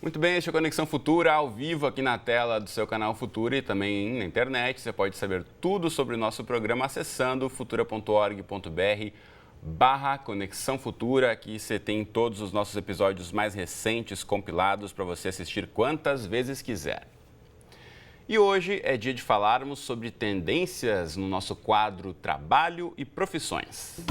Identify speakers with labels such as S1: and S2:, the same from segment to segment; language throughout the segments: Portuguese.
S1: Muito bem, este é a Conexão Futura, ao vivo aqui na tela do seu canal Futura e também na internet. Você pode saber tudo sobre o nosso programa acessando futura.org.br/Conexão Futura. Aqui você tem todos os nossos episódios mais recentes compilados para você assistir quantas vezes quiser. E hoje é dia de falarmos sobre tendências no nosso quadro Trabalho e Profissões.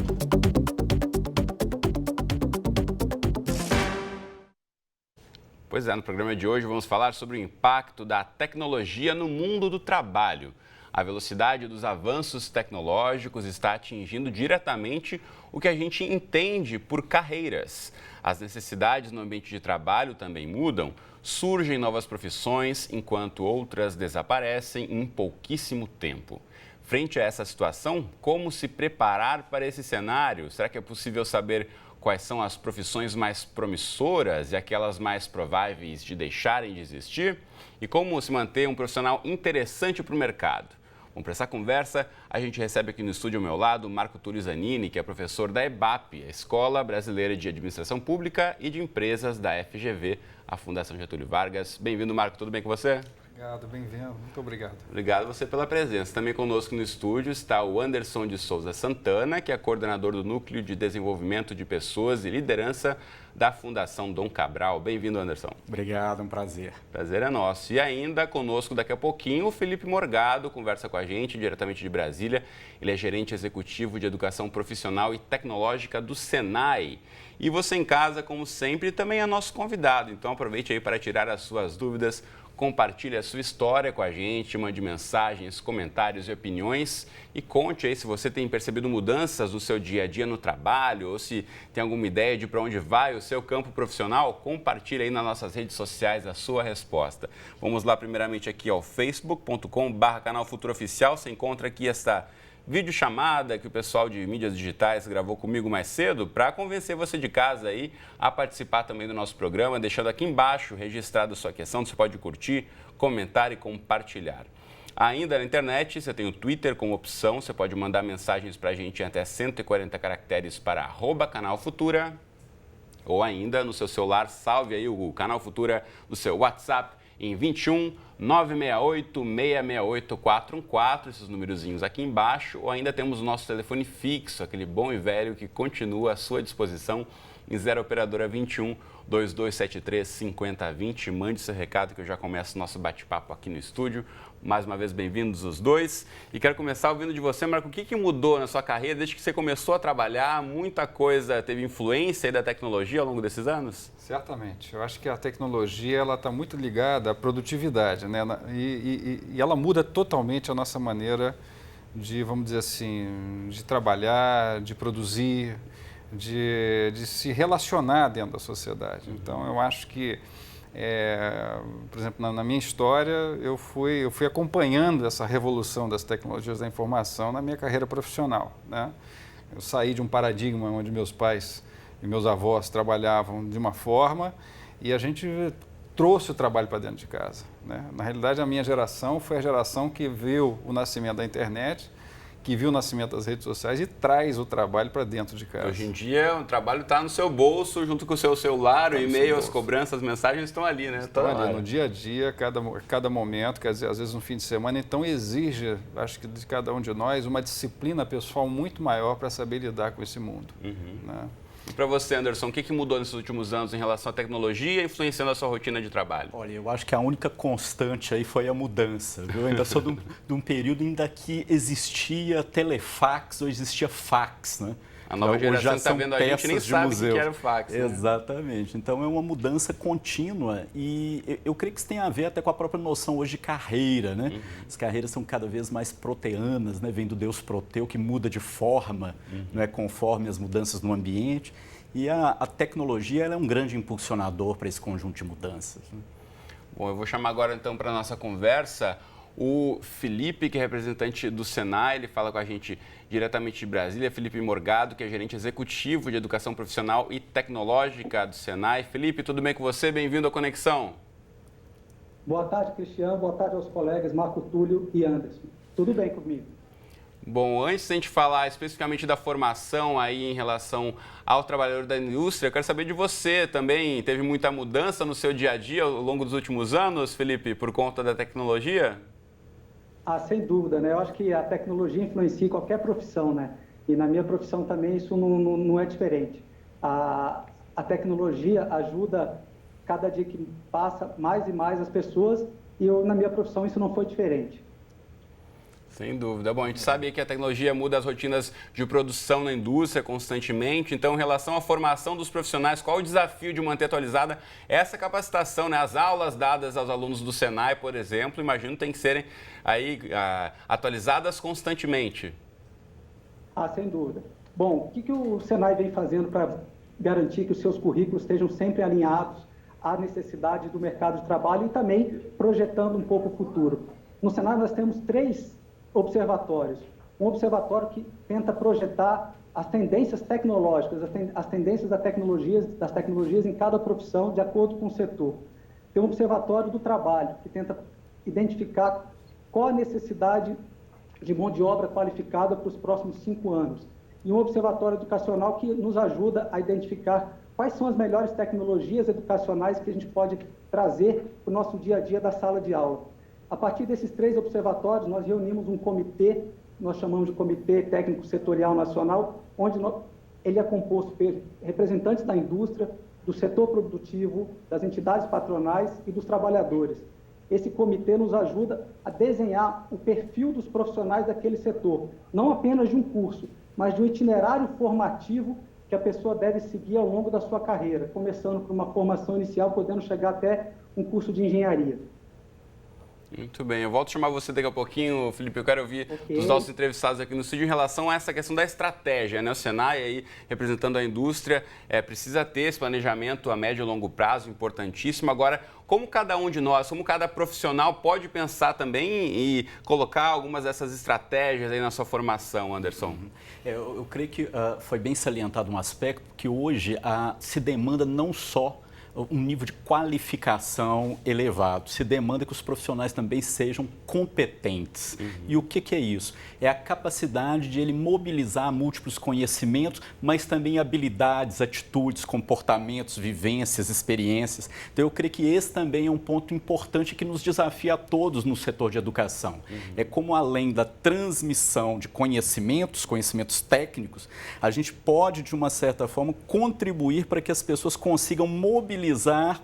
S1: Pois é, no programa de hoje vamos falar sobre o impacto da tecnologia no mundo do trabalho. A velocidade dos avanços tecnológicos está atingindo diretamente o que a gente entende por carreiras. As necessidades no ambiente de trabalho também mudam, surgem novas profissões, enquanto outras desaparecem em pouquíssimo tempo. Frente a essa situação, como se preparar para esse cenário? Será que é possível saber quais são as profissões mais promissoras e aquelas mais prováveis de deixarem de existir? E como se manter um profissional interessante para o mercado? Bom, para essa conversa, a gente recebe aqui no estúdio ao meu lado o Marco Túlio Zanini, que é professor da EBAP, a Escola Brasileira de Administração Pública e de Empresas da FGV, a Fundação Getúlio Vargas. Bem-vindo, Marco, tudo bem com você?
S2: Obrigado, bem-vindo. Muito obrigado.
S1: Obrigado você pela presença. Também conosco no estúdio está o Anderson de Souza Santana, que é coordenador do Núcleo de Desenvolvimento de Pessoas e Liderança da Fundação Dom Cabral. Bem-vindo, Anderson.
S3: Obrigado, um prazer.
S1: Prazer é nosso. E ainda conosco daqui a pouquinho o Felipe Morgado, conversa com a gente diretamente de Brasília. Ele é gerente executivo de Educação Profissional e Tecnológica do Senai. E você em casa, como sempre, também é nosso convidado. Então aproveite aí para tirar as suas dúvidas. Compartilhe a sua história com a gente, mande mensagens, comentários e opiniões e conte aí se você tem percebido mudanças no seu dia a dia no trabalho ou se tem alguma ideia de para onde vai o seu campo profissional. Compartilhe aí nas nossas redes sociais a sua resposta. Vamos lá primeiramente aqui ao facebook.com/canal Futuro Oficial. Você encontra aqui esta videochamada que o pessoal de mídias digitais gravou comigo mais cedo para convencer você de casa aí a participar também do nosso programa, deixando aqui embaixo registrado a sua questão. Você pode curtir, comentar e compartilhar. Ainda na internet, você tem o Twitter como opção, você pode mandar mensagens para a gente em até 140 caracteres para @Canal Futura, ou ainda no seu celular, salve aí o Canal Futura no seu WhatsApp em 21 968 668 414, esses númerozinhos aqui embaixo, ou ainda temos o nosso telefone fixo, aquele bom e velho que continua à sua disposição em 0 operadora 21 2273 5020. Mande seu recado que eu já começo o nosso bate-papo aqui no estúdio. Mais uma vez, bem-vindos os dois. E quero começar ouvindo de você, Marco, o que mudou na sua carreira desde que você começou a trabalhar? Muita coisa teve influência aí da tecnologia ao longo desses anos?
S2: Certamente. Eu acho que a tecnologia ela está muito ligada à produtividade, né? E ela muda totalmente a nossa maneira de, vamos dizer assim, de trabalhar, de produzir, de se relacionar dentro da sociedade. Então, eu acho que, por exemplo, na minha história, eu fui acompanhando essa revolução das tecnologias da informação na minha carreira profissional, né? Eu saí de um paradigma onde meus pais e meus avós trabalhavam de uma forma e a gente trouxe o trabalho para dentro de casa, né? Na realidade, a minha geração foi a geração que viu o nascimento da internet, que viu o nascimento das redes sociais e traz o trabalho para dentro de casa.
S1: Hoje em dia, o trabalho está no seu bolso, junto com o seu celular, o e-mail, as cobranças, as mensagens estão ali, né?
S2: Estão ali, no dia a dia, cada momento, quer dizer, às vezes no fim de semana. Então, exige, acho que de cada um de nós, uma disciplina pessoal muito maior para saber lidar com esse mundo, né?
S1: E para você, Anderson, o que mudou nesses últimos anos em relação à tecnologia, influenciando a sua rotina de trabalho?
S3: Olha, eu acho que a única constante aí foi a mudança, viu? Eu ainda sou de um período ainda que existia telefax ou existia fax, né?
S1: A nova geração que está vendo a gente nem sabe o que era o fax, né?
S3: Exatamente. Então, é uma mudança contínua e eu creio que isso tem a ver até com a própria noção hoje de carreira, né? As carreiras são cada vez mais proteanas, né? Vem do Deus Proteu, que muda de forma, né? Conforme as mudanças no ambiente. E a tecnologia ela é um grande impulsionador para esse conjunto de mudanças, né?
S1: Bom, eu vou chamar agora então para a nossa conversa o Felipe, que é representante do Senai. Ele fala com a gente diretamente de Brasília. Felipe Morgado, que é gerente executivo de Educação Profissional e Tecnológica do Senai. Felipe, tudo bem com você? Bem-vindo à Conexão.
S4: Boa tarde, Cristiano. Boa tarde aos colegas Marco Túlio e Anderson. Tudo bem comigo?
S1: Bom, antes de a gente falar especificamente da formação aí em relação ao trabalhador da indústria, eu quero saber de você também. Teve muita mudança no seu dia a dia ao longo dos últimos anos, Felipe, por conta da tecnologia?
S4: Sem dúvida, né? Eu acho que a tecnologia influencia qualquer profissão, né? E na minha profissão também isso não é diferente. A tecnologia ajuda cada dia que passa mais e mais as pessoas e na minha profissão isso não foi diferente.
S1: Sem dúvida. Bom, a gente sabe que a tecnologia muda as rotinas de produção na indústria constantemente. Então, em relação à formação dos profissionais, qual o desafio de manter atualizada essa capacitação, né? As aulas dadas aos alunos do Senai, por exemplo, imagino tem que serem aí atualizadas constantemente.
S4: Sem dúvida. Bom, o que o Senai vem fazendo para garantir que os seus currículos estejam sempre alinhados à necessidade do mercado de trabalho e também projetando um pouco o futuro? No Senai nós temos 3 observatórios. Um observatório que tenta projetar as tendências tecnológicas, as tendências das tecnologias em cada profissão, de acordo com o setor. Tem um observatório do trabalho, que tenta identificar qual a necessidade de mão de obra qualificada para os próximos 5 anos. E um observatório educacional que nos ajuda a identificar quais são as melhores tecnologias educacionais que a gente pode trazer para o nosso dia a dia da sala de aula. A partir desses 3 observatórios, nós reunimos um comitê, nós chamamos de Comitê Técnico Setorial Nacional, onde ele é composto por representantes da indústria, do setor produtivo, das entidades patronais e dos trabalhadores. Esse comitê nos ajuda a desenhar o perfil dos profissionais daquele setor, não apenas de um curso, mas de um itinerário formativo que a pessoa deve seguir ao longo da sua carreira, começando por uma formação inicial, podendo chegar até um curso de engenharia.
S1: Muito bem, eu volto a chamar você daqui a pouquinho, Felipe. Eu quero ouvir dos nossos entrevistados aqui no estúdio em relação a essa questão da estratégia, né? O Senai aí representando a indústria precisa ter esse planejamento a médio e longo prazo, importantíssimo. Agora, como cada um de nós, como cada profissional pode pensar também e colocar algumas dessas estratégias aí na sua formação, Anderson?
S3: Eu creio que foi bem salientado um aspecto que hoje se demanda não só um nível de qualificação elevado. Se demanda que os profissionais também sejam competentes. E o que é isso? É a capacidade de ele mobilizar múltiplos conhecimentos, mas também habilidades, atitudes, comportamentos, vivências, experiências. Então, eu creio que esse também é um ponto importante que nos desafia a todos no setor de educação. É como, além da transmissão de conhecimentos técnicos, a gente pode, de uma certa forma, contribuir para que as pessoas consigam mobilizar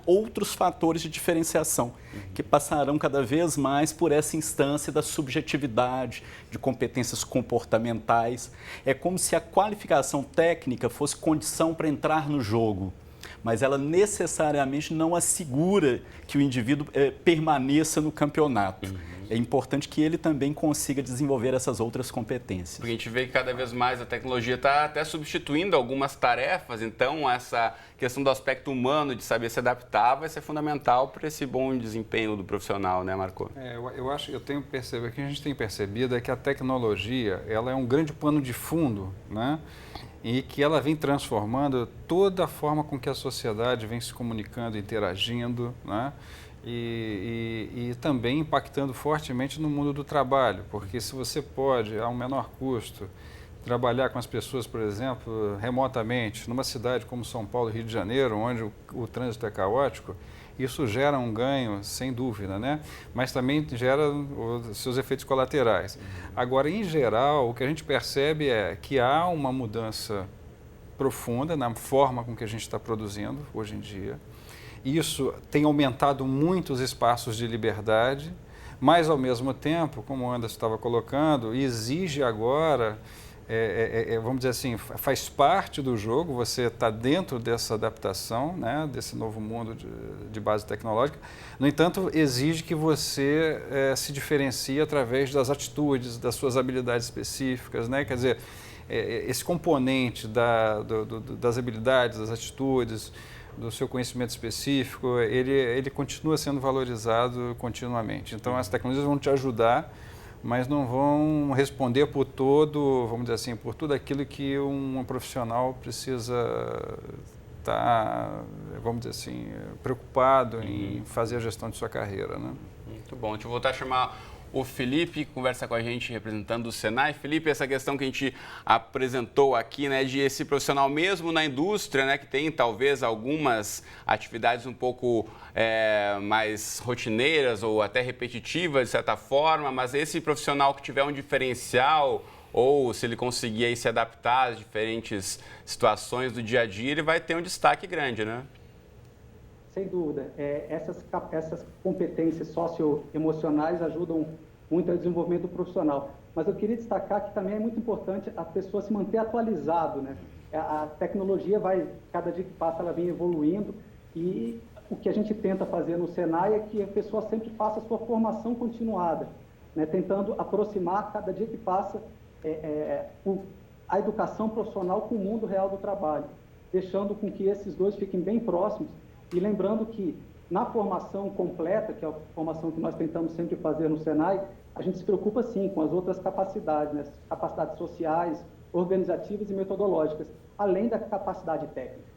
S3: outros fatores de diferenciação, que passarão cada vez mais por essa instância da subjetividade, de competências comportamentais. É como se a qualificação técnica fosse condição para entrar no jogo, mas ela necessariamente não assegura que o indivíduo permaneça no campeonato. É importante que ele também consiga desenvolver essas outras competências.
S1: Porque a gente vê que cada vez mais a tecnologia está até substituindo algumas tarefas, então essa questão do aspecto humano, de saber se adaptar, vai ser fundamental para esse bom desempenho do profissional, né, Marco?
S2: Eu tenho percebido, o que a gente tem percebido é que a tecnologia, ela é um grande pano de fundo, né? E que ela vem transformando toda a forma com que a sociedade vem se comunicando, interagindo, né? E também impactando fortemente no mundo do trabalho, porque se você pode, a um menor custo, trabalhar com as pessoas, por exemplo, remotamente, numa cidade como São Paulo e Rio de Janeiro, onde o trânsito é caótico, isso gera um ganho, sem dúvida, né? Mas também gera os seus efeitos colaterais. Agora, em geral, o que a gente percebe é que há uma mudança profunda na forma com que a gente está produzindo hoje em dia. Isso tem aumentado muito os espaços de liberdade, mas, ao mesmo tempo, como o Anderson estava colocando, exige agora, vamos dizer assim, faz parte do jogo, você está dentro dessa adaptação, né, desse novo mundo de base tecnológica. No entanto, exige que você se diferencie através das atitudes, das suas habilidades específicas, né? Quer dizer, esse componente das habilidades, das atitudes, do seu conhecimento específico, ele continua sendo valorizado continuamente. Então, as tecnologias vão te ajudar, mas não vão responder por todo, vamos dizer assim, por tudo aquilo que um profissional precisa estar, vamos dizer assim, preocupado em fazer a gestão de sua carreira, né?
S1: Muito bom. Deixa eu voltar a chamar o Felipe, que conversa com a gente representando o Senai. Felipe, essa questão que a gente apresentou aqui, né, de esse profissional mesmo na indústria, né, que tem talvez algumas atividades um pouco mais rotineiras ou até repetitivas, de certa forma, mas esse profissional que tiver um diferencial ou se ele conseguir aí se adaptar às diferentes situações do dia a dia, ele vai ter um destaque grande, né?
S4: Sem dúvida. Essas competências socioemocionais ajudam muito ao desenvolvimento do profissional. Mas eu queria destacar que também é muito importante a pessoa se manter atualizado, né? A tecnologia cada dia que passa, ela vem evoluindo, e o que a gente tenta fazer no Senai é que a pessoa sempre faça a sua formação continuada, né? Tentando aproximar, cada dia que passa, a educação profissional com o mundo real do trabalho, deixando com que esses dois fiquem bem próximos. E lembrando que na formação completa, que é a formação que nós tentamos sempre fazer no Senai, a gente se preocupa sim com as outras capacidades, né? Capacidades sociais, organizativas e metodológicas, além da capacidade técnica.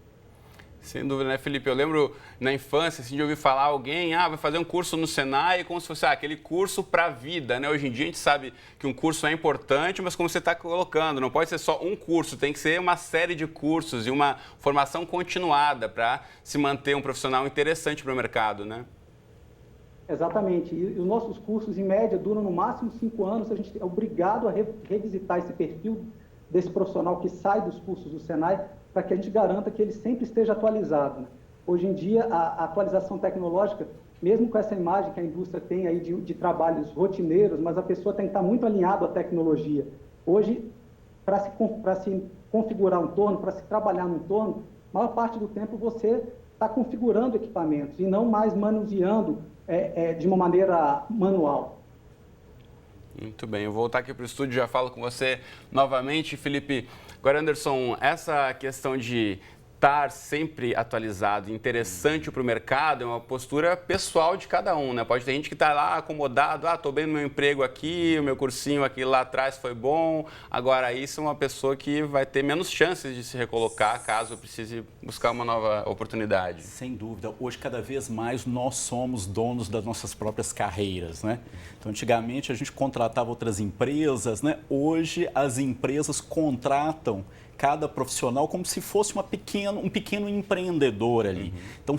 S1: Sem dúvida, né, Felipe? Eu lembro na infância assim, de ouvir falar alguém, vai fazer um curso no Senai, como se fosse aquele curso para a vida, né? Hoje em dia a gente sabe que um curso é importante, mas como você está colocando, não pode ser só um curso, tem que ser uma série de cursos e uma formação continuada para se manter um profissional interessante para o mercado, né?
S4: Exatamente. E os nossos cursos, em média, duram no máximo 5 anos. A gente é obrigado a revisitar esse perfil desse profissional que sai dos cursos do Senai, para que a gente garanta que ele sempre esteja atualizado, né? Hoje em dia, a atualização tecnológica, mesmo com essa imagem que a indústria tem aí de trabalhos rotineiros, mas a pessoa tem que estar muito alinhado à tecnologia. Hoje, para se configurar um torno, para se trabalhar num torno, a maior parte do tempo você está configurando equipamentos e não mais manuseando de uma maneira manual.
S1: Muito bem, eu vou voltar aqui para o estúdio, já falo com você novamente, Felipe. Agora, Anderson, essa questão de estar sempre atualizado, interessante para o mercado, é uma postura pessoal de cada um, né? Pode ter gente que está lá acomodado, estou bem no meu emprego aqui, o meu cursinho aqui lá atrás foi bom, agora isso é uma pessoa que vai ter menos chances de se recolocar caso precise buscar uma nova oportunidade.
S3: Sem dúvida. Hoje, cada vez mais, nós somos donos das nossas próprias carreiras, né? Então, antigamente, a gente contratava outras empresas, né? Hoje, as empresas contratam cada profissional como se fosse um pequeno empreendedor ali. Então,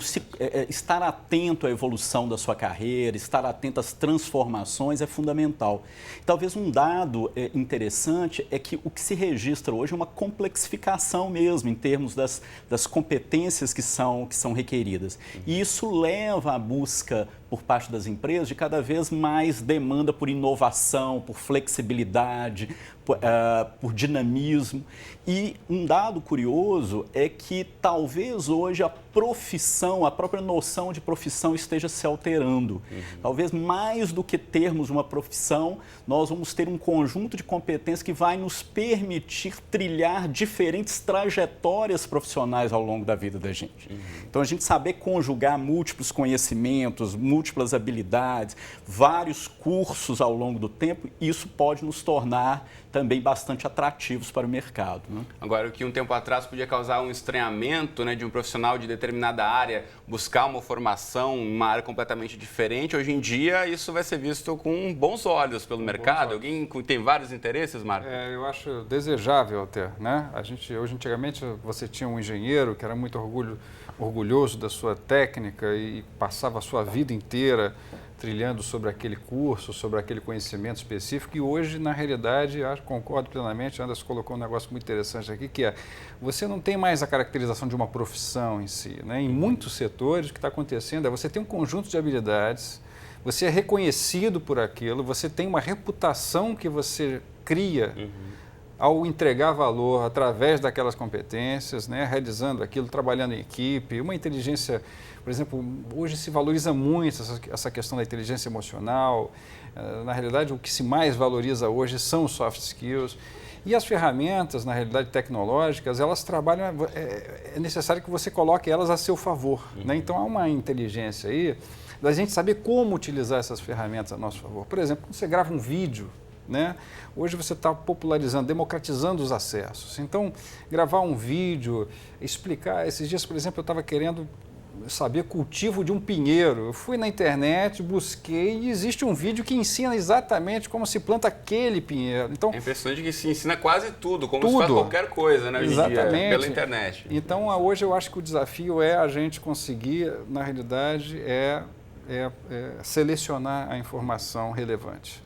S3: estar atento à evolução da sua carreira, estar atento às transformações é fundamental. Talvez um dado interessante é que o que se registra hoje é uma complexificação mesmo em termos das competências que são requeridas. E isso leva à busca por parte das empresas de cada vez mais demanda por inovação, por flexibilidade, por dinamismo. E um dado curioso é que talvez hoje a própria noção de profissão esteja se alterando. Talvez mais do que termos uma profissão, nós vamos ter um conjunto de competências que vai nos permitir trilhar diferentes trajetórias profissionais ao longo da vida da gente. Então, a gente saber conjugar múltiplos conhecimentos, múltiplas habilidades, vários cursos ao longo do tempo, isso pode nos tornar também bastante atrativos para o mercado, né?
S1: Agora, o que um tempo atrás podia causar um estranhamento, né, de um profissional de determinada área buscar uma formação em uma área completamente diferente, hoje em dia isso vai ser visto com bons olhos pelo mercado. Alguém tem vários interesses, Marco?
S2: Eu acho desejável até, né? Hoje, antigamente, você tinha um engenheiro que era muito orgulhoso da sua técnica e passava a sua vida inteira trilhando sobre aquele curso, sobre aquele conhecimento específico, e hoje, na realidade, concordo plenamente, Anderson colocou um negócio muito interessante aqui, que você não tem mais a caracterização de uma profissão em si, né? Em muitos setores, o que está acontecendo é você tem um conjunto de habilidades, você é reconhecido por aquilo, você tem uma reputação que você cria ao entregar valor através daquelas competências, né? Realizando aquilo, trabalhando em equipe, uma inteligência. Por exemplo, hoje se valoriza muito essa questão da inteligência emocional. Na realidade, o que se mais valoriza hoje são os soft skills. E as ferramentas, na realidade, tecnológicas, elas trabalham, é necessário que você coloque elas a seu favor, né? Então, há uma inteligência aí da gente saber como utilizar essas ferramentas a nosso favor. Por exemplo, quando você grava um vídeo, né? Hoje você está popularizando, democratizando os acessos. Então, gravar um vídeo, explicar. Esses dias, por exemplo, eu estava querendo saber cultivo de um pinheiro. Eu fui na internet, busquei e existe um vídeo que ensina exatamente como se planta aquele pinheiro. Então,
S1: é impressionante que se ensina quase tudo, como se faz qualquer coisa, né, hoje em dia, pela internet.
S2: Então, hoje eu acho que o desafio é a gente conseguir, na realidade, selecionar a informação relevante.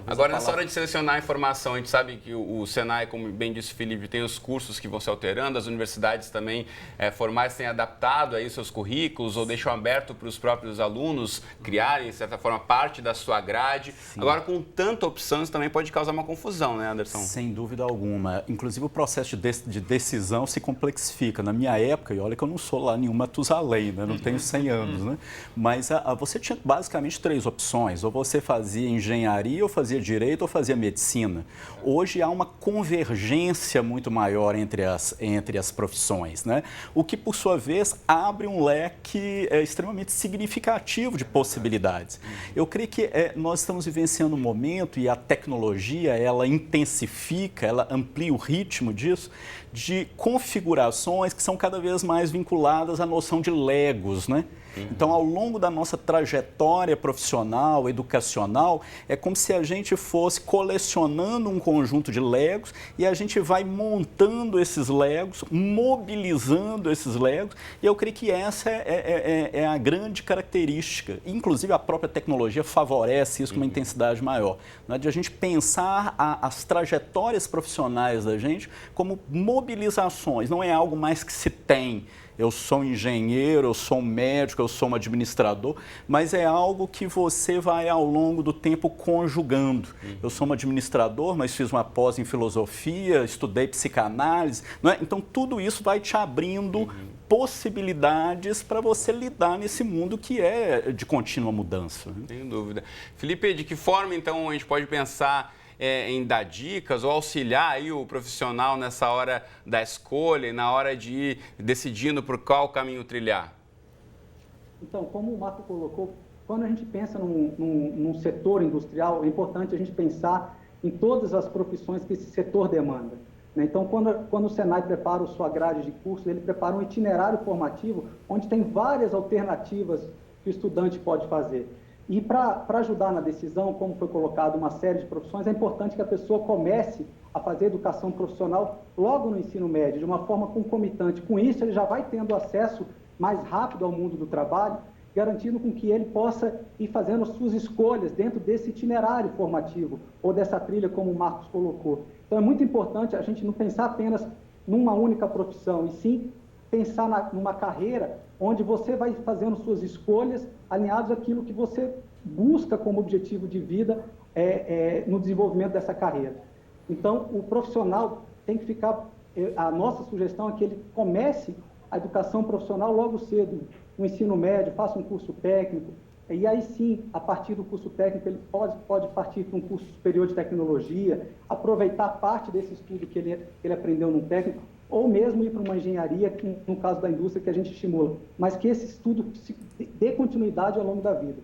S1: Agora, nessa hora de selecionar a informação, a gente sabe que o Senai, como bem disse o Felipe, tem os cursos que vão se alterando, as universidades também formais têm adaptado aí seus currículos ou deixam aberto para os próprios alunos criarem, de certa forma, parte da sua grade. Sim. Agora, com tanta opção, isso também pode causar uma confusão, né, Anderson?
S3: Sem dúvida alguma. Inclusive, o processo de decisão se complexifica. Na minha época, e olha que eu não sou lá nenhum Matusalém, né? Não tenho 100 anos, né? Mas você tinha basicamente 3 opções. Ou você fazia engenharia, ou fazia direito, ou fazia medicina. Hoje há uma convergência muito maior entre as profissões, né? O que, por sua vez, abre um leque extremamente significativo de possibilidades. Eu creio que nós estamos vivenciando um momento, e a tecnologia, ela intensifica, ela amplia o ritmo disso, de configurações que são cada vez mais vinculadas à noção de legos, né? Então, ao longo da nossa trajetória profissional, educacional, é como se a gente fosse colecionando um conjunto de legos e a gente vai montando esses legos, mobilizando esses legos, e eu creio que essa é a grande característica. Inclusive, a própria tecnologia favorece isso com uma intensidade maior, né? De a gente pensar as trajetórias profissionais da gente como mobilizações, não é algo mais que se tem. Eu sou um engenheiro, eu sou um médico, eu sou um administrador, mas é algo que você vai ao longo do tempo conjugando. Eu sou um administrador, mas fiz uma pós em filosofia, estudei psicanálise, não é? Então tudo isso vai te abrindo possibilidades para você lidar nesse mundo que é de contínua mudança.
S1: Sem dúvida. Felipe, de que forma então a gente pode pensar em dar dicas ou auxiliar aí o profissional nessa hora da escolha e na hora de ir decidindo por qual caminho trilhar?
S4: Então, como o Marco colocou, quando a gente pensa num setor industrial, é importante a gente pensar em todas as profissões que esse setor demanda, né? Então, quando o Senai prepara a sua grade de cursos, ele prepara um itinerário formativo onde tem várias alternativas que o estudante pode fazer. E para ajudar na decisão, como foi colocado uma série de profissões, é importante que a pessoa comece a fazer educação profissional logo no ensino médio, de uma forma concomitante. Com isso, ele já vai tendo acesso mais rápido ao mundo do trabalho, garantindo com que ele possa ir fazendo as suas escolhas dentro desse itinerário formativo, ou dessa trilha, como o Marcos colocou. Então, é muito importante a gente não pensar apenas numa única profissão, e sim pensar numa carreira onde você vai fazendo suas escolhas alinhadas àquilo que você busca como objetivo de vida no desenvolvimento dessa carreira. Então, o profissional tem que ficar... A nossa sugestão é que ele comece a educação profissional logo cedo, no ensino médio, faça um curso técnico, e aí sim, a partir do curso técnico, ele pode partir para um curso superior de tecnologia, aproveitar parte desse estudo que ele aprendeu no técnico, ou mesmo ir para uma engenharia, no caso da indústria, que a gente estimula, mas que esse estudo dê continuidade ao longo da vida.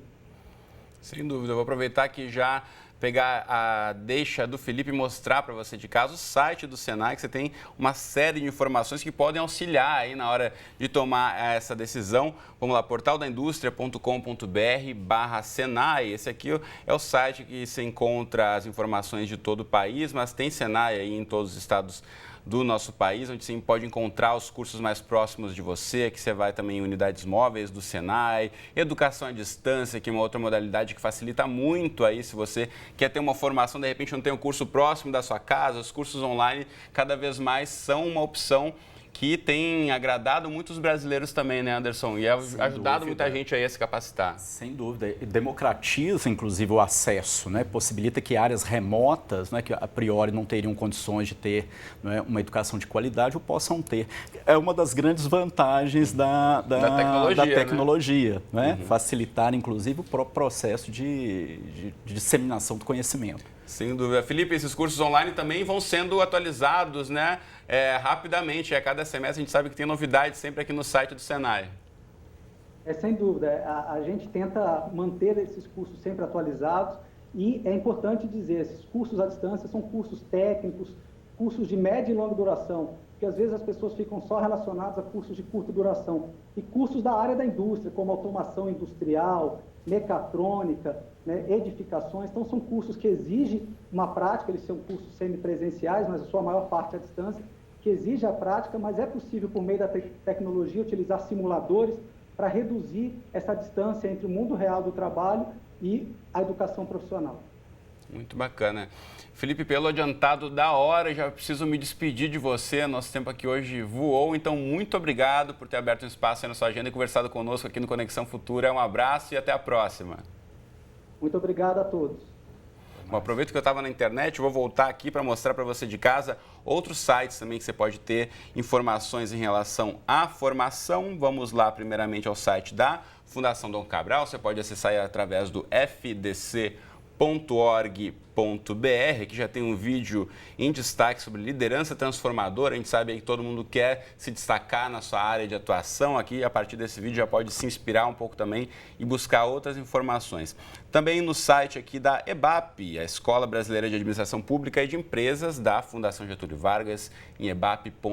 S1: Sem dúvida, eu vou aproveitar que já pegar a deixa do Felipe e mostrar para você de casa o site do Senai, que você tem uma série de informações que podem auxiliar aí na hora de tomar essa decisão. Vamos lá, portaldaindustria.com.br/Senai. Esse aqui é o site que você encontra as informações de todo o país, mas tem Senai aí em todos os estados do nosso país, onde você pode encontrar os cursos mais próximos de você, que você vai também em unidades móveis do Senai, educação à distância, que é uma outra modalidade que facilita muito aí, se você quer ter uma formação, de repente não tem um curso próximo da sua casa, os cursos online cada vez mais são uma opção que tem agradado muitos brasileiros também, né, Anderson? E ajudado muita gente aí a se capacitar.
S3: Sem dúvida. E democratiza, inclusive, o acesso, né? Possibilita que áreas remotas, né, que a priori não teriam condições de ter, né, uma educação de qualidade, o possam ter. É uma das grandes vantagens da tecnologia, né? Facilitar, inclusive, o próprio processo de disseminação do conhecimento.
S1: Sem dúvida. Felipe, esses cursos online também vão sendo atualizados, né, rapidamente. A cada semestre a gente sabe que tem novidades sempre aqui no site do Senai.
S4: Sem dúvida. A gente tenta manter esses cursos sempre atualizados e é importante dizer, esses cursos à distância são cursos técnicos, cursos de média e longa duração. porque às vezes as pessoas ficam só relacionadas a cursos de curta duração. E cursos da área da indústria, como automação industrial, mecatrônica, né, edificações. Então, são cursos que exigem uma prática, eles são cursos semipresenciais, mas a sua maior parte é à distância, que exige a prática, mas é possível, por meio da tecnologia, utilizar simuladores para reduzir essa distância entre o mundo real do trabalho e a educação profissional.
S1: Muito bacana. Felipe, pelo adiantado da hora, já preciso me despedir de você. Nosso tempo aqui hoje voou, então muito obrigado por ter aberto um espaço aí na sua agenda e conversado conosco aqui no Conexão Futura. Um abraço e até a próxima.
S4: Muito obrigado a todos.
S1: Bom, aproveito que eu estava na internet, vou voltar aqui para mostrar para você de casa outros sites também que você pode ter informações em relação à formação. Vamos lá primeiramente ao site da Fundação Dom Cabral, você pode acessar através do fdc.org.br, que já tem um vídeo em destaque sobre liderança transformadora. A gente sabe aí que todo mundo quer se destacar na sua área de atuação. Aqui, a partir desse vídeo, já pode se inspirar um pouco também e buscar outras informações. Também no site aqui da EBAP, a Escola Brasileira de Administração Pública e de Empresas da Fundação Getúlio Vargas, em ebap.fgv.br.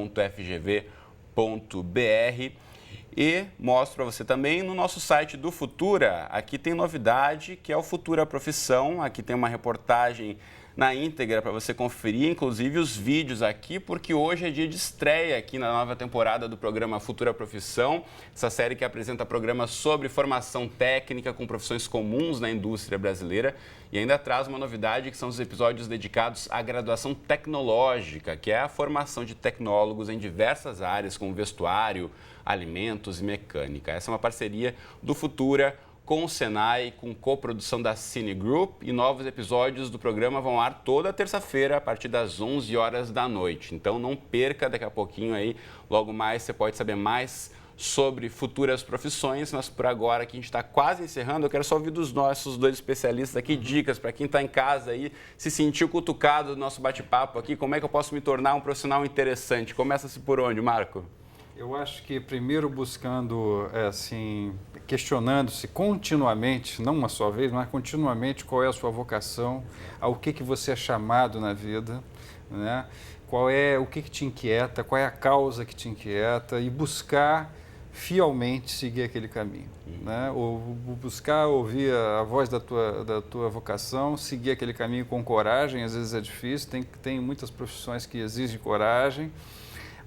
S1: E mostro para você também no nosso site do Futura. Aqui tem novidade, que é o Futura Profissão. Aqui tem uma reportagem na íntegra para você conferir, inclusive os vídeos aqui, porque hoje é dia de estreia aqui na nova temporada do programa Futura Profissão, essa série que apresenta programas sobre formação técnica com profissões comuns na indústria brasileira, e ainda traz uma novidade, que são os episódios dedicados à graduação tecnológica, que é a formação de tecnólogos em diversas áreas, como vestuário, alimentos e mecânica. Essa é uma parceria do Futura com o Senai, com coprodução da Cine Group, e novos episódios do programa vão ao ar toda terça-feira, a partir das 11 horas da noite. Então não perca, daqui a pouquinho aí, logo mais você pode saber mais sobre futuras profissões, mas por agora que a gente está quase encerrando, eu quero só ouvir dos nossos dois especialistas aqui, dicas para quem está em casa aí, se sentiu cutucado do nosso bate-papo aqui, como é que eu posso me tornar um profissional interessante? Começa-se por onde, Marco?
S2: Eu acho que primeiro buscando, assim, questionando-se continuamente, não uma só vez, mas continuamente qual é a sua vocação, ao que você é chamado na vida, né? O que te inquieta, qual é a causa que te inquieta, e buscar fielmente seguir aquele caminho, né? Ou buscar ouvir a voz da tua vocação, seguir aquele caminho com coragem. Às vezes é difícil, tem muitas profissões que exigem coragem,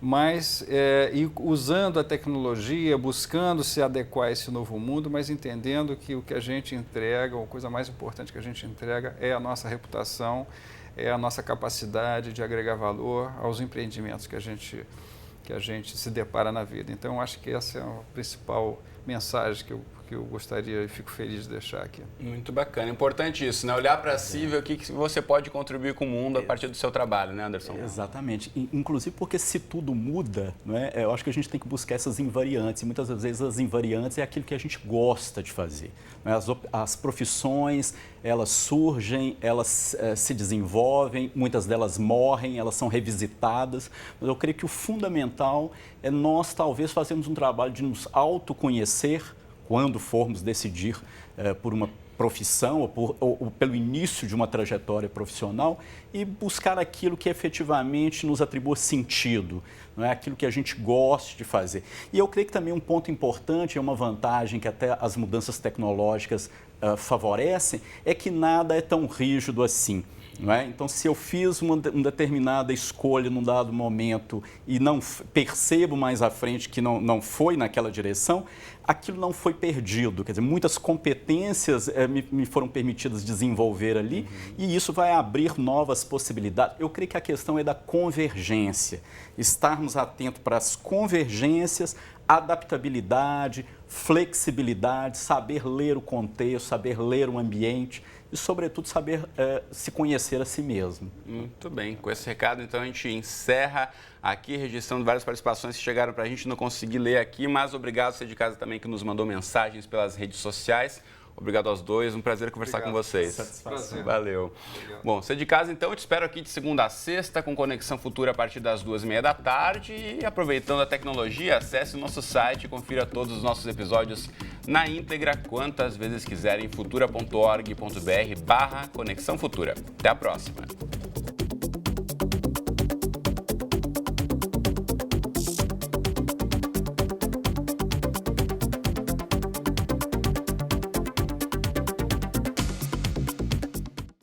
S2: mas e usando a tecnologia, buscando se adequar a esse novo mundo, mas entendendo que o que a gente entrega, a coisa mais importante que a gente entrega é a nossa reputação, é a nossa capacidade de agregar valor aos empreendimentos que a gente se depara na vida. Então, eu acho que essa é a principal mensagem que eu gostaria e fico feliz de deixar aqui.
S1: Muito bacana. Importante isso, né? Olhar para si e ver o que você pode contribuir com o mundo a partir do seu trabalho, né, Anderson?
S3: Exatamente. Inclusive porque se tudo muda, né, eu acho que a gente tem que buscar essas invariantes. E muitas vezes as invariantes é aquilo que a gente gosta de fazer. Né? As profissões, elas surgem, elas se desenvolvem, muitas delas morrem, elas são revisitadas. Mas eu creio que o fundamental é nós talvez fazermos um trabalho de nos autoconhecer, quando formos decidir por uma profissão ou pelo início de uma trajetória profissional, e buscar aquilo que efetivamente nos atribua sentido, não é? Aquilo que a gente goste de fazer. E eu creio que também um ponto importante, é uma vantagem que até as mudanças tecnológicas favorecem, é que nada é tão rígido assim. Não é? Então, se eu fiz uma determinada escolha num dado momento e não percebo mais à frente que não foi naquela direção, aquilo não foi perdido. Quer dizer, muitas competências me foram permitidas desenvolver ali, e isso vai abrir novas possibilidades. Eu creio que a questão é da convergência, estarmos atentos para as convergências, adaptabilidade, flexibilidade, saber ler o contexto, saber ler o ambiente e, sobretudo, saber se conhecer a si mesmo.
S1: Muito bem. Com esse recado, então, a gente encerra aqui, registrando várias participações que chegaram para a gente, não consegui ler aqui, mas obrigado você de casa também que nos mandou mensagens pelas redes sociais. Obrigado aos dois, um prazer conversar com vocês.
S2: Satisfação.
S1: Valeu.
S2: Obrigado.
S1: Bom, você de casa, então, eu te espero aqui de segunda a sexta com Conexão Futura a partir das 2h30 da tarde. E aproveitando a tecnologia, acesse o nosso site e confira todos os nossos episódios na íntegra, quantas vezes quiserem, futura.org.br/Conexão Futura. Até a próxima.